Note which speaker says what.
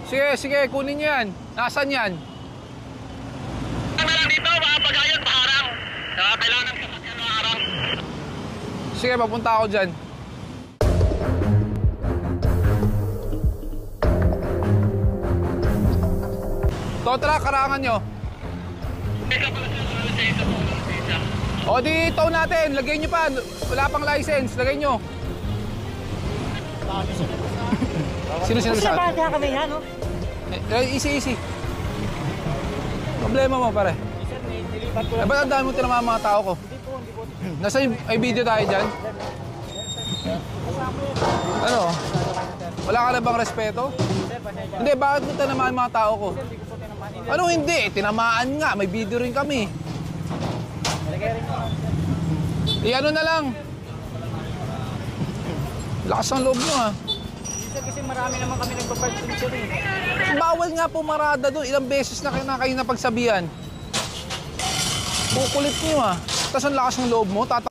Speaker 1: Sige, sige, kunin nyo yan. Nasaan yan?
Speaker 2: Ano lang dito, mga pagayon, paharang. Kailangan ng sasakyan ng harang.
Speaker 1: Sige, papunta ako dyan. Tow truck, karangan nyo. O di tow natin, lagay nyo pa. Wala pang license, lagay nyo. Sino sinabi sa akin?
Speaker 3: Kaya kami yan, no?
Speaker 1: Easy. Problema mo, pare. Ba't ang dami mo tinama mga tao ko?
Speaker 3: Hindi po.
Speaker 1: Nasa ay video tayo dyan? Ano? Wala ka na bang respeto? Hindi, bakit mo tinamaan mga tao ko? Ano hindi? Tinamaan nga, may video rin kami. Ano na lang. Lakas ang loob nyo, ha?
Speaker 3: Kasi marami naman kami nagpa-park dun eh.
Speaker 1: Bawal nga pumarada doon. Ilang beses na kayo napagsabihan. Kukulit nyo, ha? Tapos ang lakas ng loob mo,